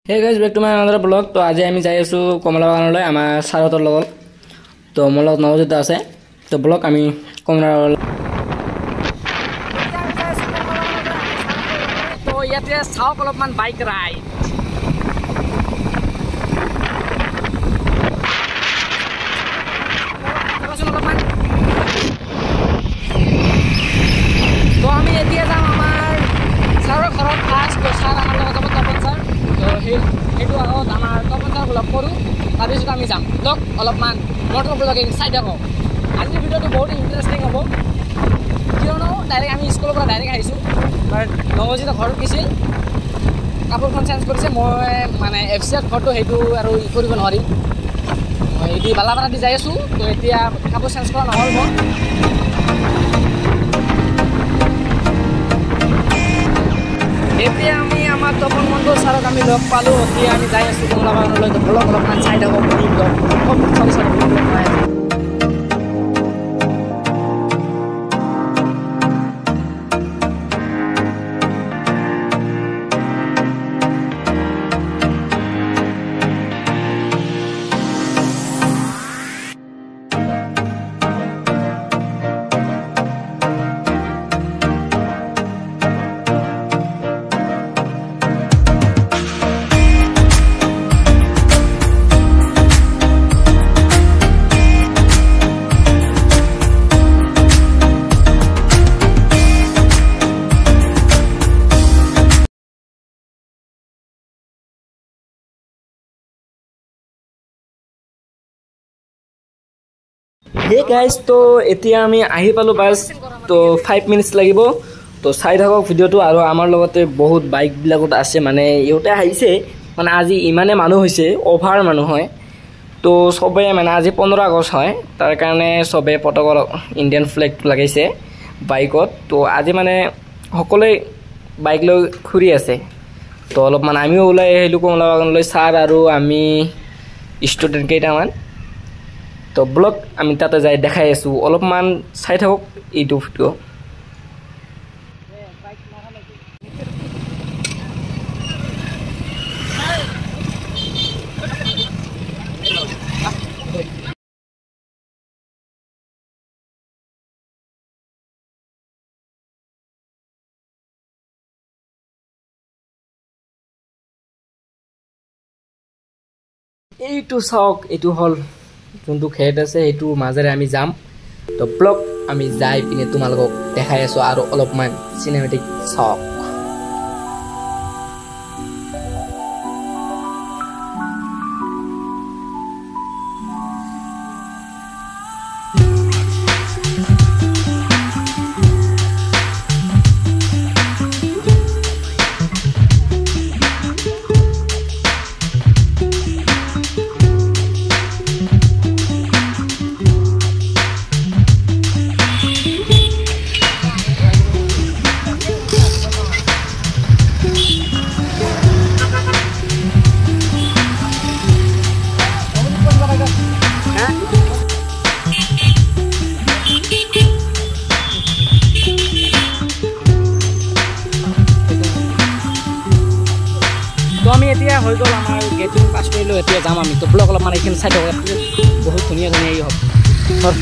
Hey guys, back to my another vlog. तो आज आमी जाई आसु कमला बागानলৈ আমাৰ সাৰতৰ লগত তো মোৰ লগত নৱজিত আছে তো ব্লগ আমি কমলা তো ইয়াতে চাওক অলপমান বাইক ৰাইড তো আমি এতিয়া যাম আমাৰ সাৰৰ ঘৰত ফাৰ্ষ্ট তো সাৰ আমাৰ লগত যাব তপন সাৰ সেইটো আগত আমাৰ তপন সাৰ ব্লগ কৰোঁ তাৰপিছত আমি যাম লওক অলপমান মটৰ ব্লগিং চাই থাকক আজিৰ ভিডিঅ'টো বহুত ইণ্টাৰেষ্টিং হ'ব কিয়নো ডাইৰেক্ট আমি স্কুলৰ পৰা ডাইৰেক্ট আহিছোঁ বাট নৱজিত ঘৰত গৈছিল কাপোৰখন চেঞ্জ কৰিছে মই মানে এফচিআৰ ঘৰটো সেইটো আৰু ই কৰিব নোৱাৰিম মই এতিয়া বালাপাৰা দি যাই আছোঁ তো এতিয়া কাপোৰ চেঞ্জ কৰা নহ'ল মই এতিয়া আমি আমাৰ তপন মণ্ডল ছাৰক আমি লগ পালোঁ এতিয়া আমি যাই আছোঁ কমলা বাগানলৈ তো ব্লগ অলপমান চাই থাকক Hey guys, তো এতিয়া আমি আহি পালোঁ বাছ তো 5 মিনিটছ লাগিব তো চাই থাকক ভিডিঅ'টো আৰু আমাৰ লগতে বহুত বাইকবিলাকত আছে মানে ইহঁতে আহিছে মানে আজি ইমানে মানুহ হৈছে অভাৰ মানুহ হয় তো সবে মানে আজি 15 আগষ্ট হয় তাৰ কাৰণে সবে পতাকা ইণ্ডিয়ান ফ্লেগটো লগাইছে বাইকত তো আজি মানে সকলোৱে বাইক লৈ ঘূৰি আছে তো অলপমান আমিও ওলাই আহিলোঁ কমলা বাগানলৈ ছাৰ আৰু আমি ষ্টুডেণ্ট কেইটামান তো ব্লগ আমি তাতে যাই দেখাই আছোঁ অলপমান চাই থাকক এইটো ভিডিঅ' এইটো চাওক এইটো হ'ল যোনটো খেত আছে সেইটো মাজেৰে আমি যাম তো ব্লগ আমি যাই পিনে তোমালোকক দেখাই আছোঁ আৰু অলপমান চিনেমেটিক চাওক তো আমি এতিয়া হৈ গ'ল আমাৰ গেটিং পাছ কৰিলোঁ এতিয়া যাম আমি তো ব্লগ অলপমান এইখিনি চাই থাকক বহুত ধুনীয়া ধুনীয়া এই হ'ব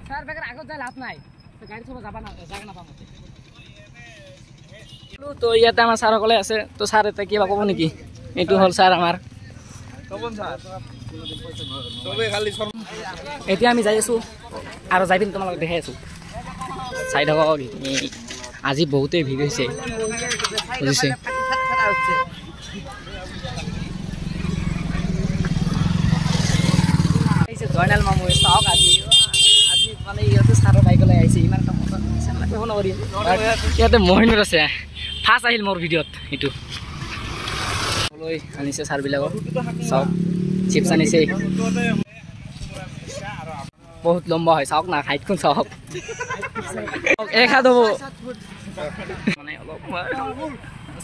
স্যার বেকার আগত যাই লাভ নাই গাড়ি চলা যাবা না জায়গা না পাবো তো ইয়াতে আমাৰ ছাৰসকলে আছে তো ছাৰ এতিয়া কিবা ক'ব নেকি এইটো হ'ল ছাৰ আমাৰ এতিয়া আমি যাই আছোঁ আৰু যাই পিনি তোমালোকক দেখাই আছোঁ চাই থাকক আজি বহুতেই ভিৰ হৈছে বুজিছে জয়নাল মামু চাওক আজি মানে ইহঁতে ছাৰৰ বাইকলৈ আহিছে ইমান এটা মজা ক'ব নোৱাৰি ইয়াতে মহিনুৰ আছে ফাৰ্ষ্ট আহিল মোৰ ভিডিঅ'ত এইটো লৈ আনিছে ছাৰবিলাকক চাওক চিপছ আনিছে বহুত লম্বা হয় চাওক না হাইটখন চাওক এক হাত হ'ব মানে অলপ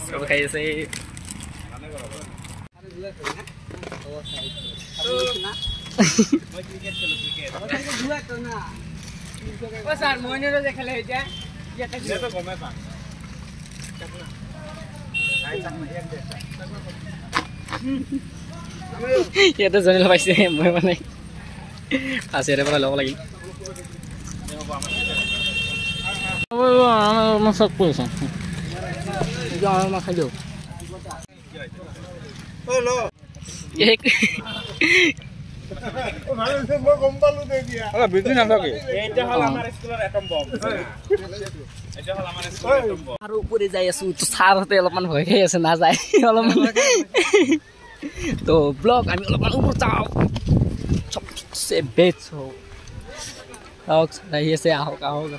চব খাই আছে ইয়াতে জনিল পাইছে মই মানে ফাঁচিৰে পৰা ল'ব লাগিল মই চব কৰিছোঁ খাই দিওঁ আৰু উপৰি যাই আছো তো ছাৰহঁতে অলপমান ভয় খাই আছে নাযায় অলপমান তো ব্লগ আমি অলপমান ওপৰত যাওঁ সবচে বেষ্ট হওক আহি আছে আহক আহক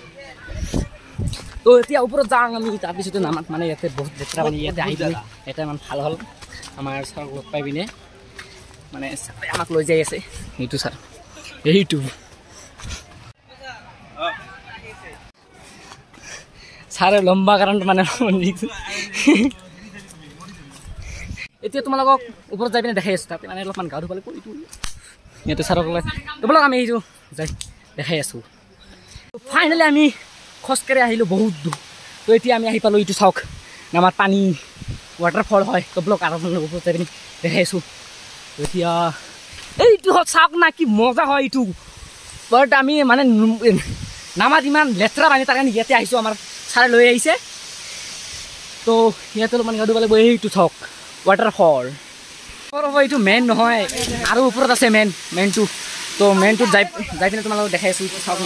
তো এতিয়া ওপৰত যাওঁ আমি তাৰপিছতে নামাত মানে ইয়াতে বহুত লেতেৰা মানে ইয়াতে আহি পিনে এটা ইমান ভাল হ'ল আমাৰ ছাৰক লগ পাই পিনে মানে ছাৰে আমাক লৈ যাই আছে সেইটো ছাৰ এইটো ছাৰে লম্বা কাৰণটো মানে এতিয়া তোমালোকক ওপৰত যাই পিনে দেখাই আছোঁ তাতে মানে অলপমান গা ধুবলৈ কৰিছোঁ ইয়াতে ছাৰক লৈ ব'লক আমি আহিছোঁ যাই দেখাই আছোঁ ফাইনেলি আমি খোজকাঢ়ি আহিলোঁ বহুত দূৰ তো এতিয়া আমি আহি পালোঁ এইটো চাওক আমাৰ পানী ৱাটাৰফল হয় তো ব্লক আৰু ওপৰত যাই পিনে দেখাই আছোঁ এতিয়া এইটো চাওক না কি মজা হয় এইটো বাট আমি মানে নামাত ইমান লেতেৰা পানী তাৰ কাৰণে ইয়াতে আহিছোঁ আমাৰ ছাৰে লৈ আহিছে তো ইয়াতে অলপমান গা ধুবলৈ এইটো চাওক ৱাটাৰফল এইটো মেইন নহয় আৰু ওপৰত আছে মেইনটো তো মেইনটোত যাই পিনে তোমালোকক দেখাই আছোঁ চাওক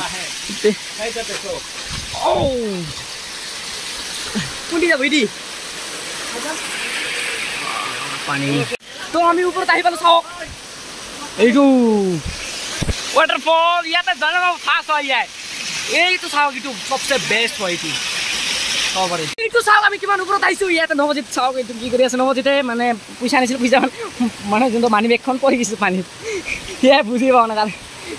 কোনটি যাব এটি পানী তো আমি ওপৰত আহি পালোঁ চাওক এইটো ৱাটাৰফল ইয়াতে জানো ফাৰ্ষ্ট হয় ইয়াত এইটো চাওক এইটো সবচে বেষ্ট হয় এইটো চাব পাৰি এইটো চাওক আমি কিমান ওপৰত আহিছোঁ ইয়াতে নৱজিত চাওক এইটো কি কৰি আছে নৱজিতে মানে পইচা আনিছিলোঁ পইচা মানে যোনটো মানি বেগখন পৰি গৈছোঁ পানীত সেয়াই বুজি পাওঁ না কাৰণ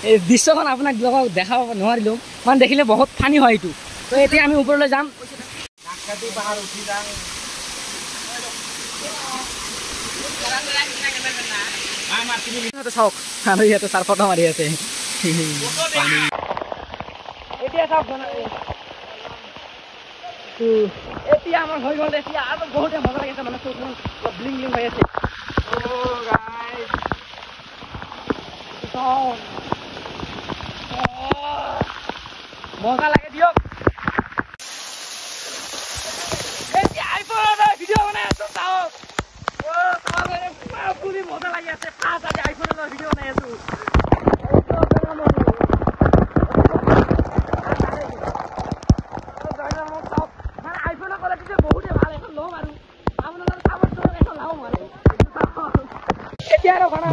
এই দৃশ্যখন আপোনাক দেখাব নোৱাৰিলোঁ মানে দেখিলে বহুত ফানি হয় এইটো তো এতিয়া আমি ওপৰলৈ যাম চাওক আৰু ইয়াতে ছাৰ ফটো মাৰি আছে এতিয়া চাওক এতিয়া আমাৰ হৈ গ'ল এতিয়া আৰু বহুতে মজা লাগিছে মানে চকুখন ব্লিং ব্লিং হৈ আছে মজা লাগে দিয়ক এতিয়া আইফোনত ভিডিঅ' বনাই আছো চাওক মজা লাগি আছে ফাৰ্ষ্ট আজি আইফোনত ভিডিঅ' বনাই আছো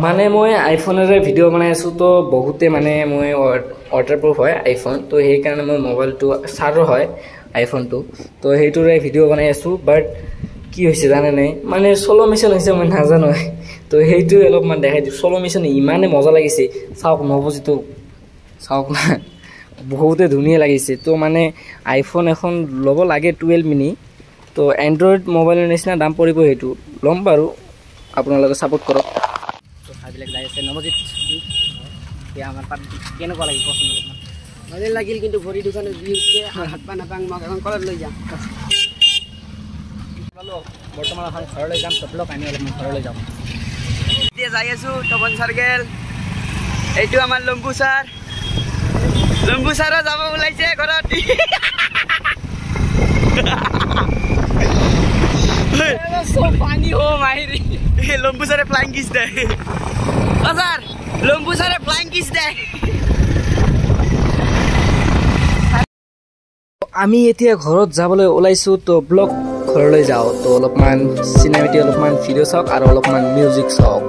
মানে মই আইফোনেৰে ভিডিঅ' বনাই আছোঁ তো বহুতে মানে মই ৱাটাৰপ্ৰুফ হয় আইফোন তো সেইকাৰণে মই মোবাইলটো ছাৰৰ হয় আইফোনটো তো সেইটোৰে ভিডিঅ' বনাই আছোঁ বাট কি হৈছে জানেনে মানে চলো মিছন হৈছে মই নাজানো তো সেইটোৱে অলপমান দেখাই দিওঁ চলো মিছন ইমানে মজা লাগিছে চাওক নৱজিতো চাওক না বহুতে ধুনীয়া লাগিছে তো মানে আইফোন এখন ল'ব লাগে 12 মিনি তো এণ্ড্ৰইড মোবাইলৰ নিচিনা দাম পৰিব সেইটো ল'ম বাৰু আপোনালোকে ছাপোৰ্ট কৰক তো ভাবিলে যাই আছে নৱজিত এতিয়া আমাৰ তাত কেনেকুৱা লাগিব পচন্দ ভালেই লাগিল কিন্তু ভৰি দোকানত হাত পা নাপাং মই এখন কলত লৈ যাম বৰ্তমান এখন ঘৰলৈ যাম চবলক আমি অলপমান ঘৰলৈ যাম এতিয়া যাই আছোঁ তপন চাৰ্কেল এইটো আমাৰ লম্বু ছাৰো যাব ওলাইছে ঘৰত पानी हो माहिरी लंबू सारे फ्लाइंग किस दे सर लंबू सारे फ्लाइंग किस दे আমি এতিয়া ঘৰত যাবলৈ ওলাইছো তো ব্লগ ঘৰলৈ যাও তো অলপমান সিনেমেটিক অলপমান ভিডিও চাওক আৰু অলপমান মিউজিক চাওক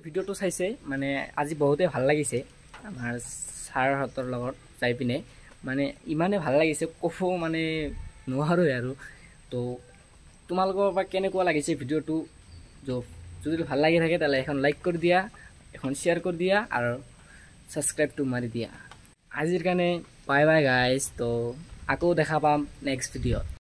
ভিডিওটো চাইছে মানে আজি বহুতে ভাল লাগিছে আমাৰ ছাৰহঁতৰ লগত যাই পিনে মানে ইমানে ভাল লাগিছে কফ মানে নোৱাৰোঁ আৰু তো তোমালোকৰ পৰা কেনেকুৱা লাগিছে ভিডিওটো যদি ভাল লাগি থাকে তাহলে এখন লাইক কৰি দিয়া এখন শেয়াৰ কৰি দিয়া আৰু সাবস্ক্ৰাইবটো মাৰি দিয়া আজিৰ কাৰণে বাই বাই গাইজ তো আকৌ দেখা পাম নেক্সট ভিডিঅ'ত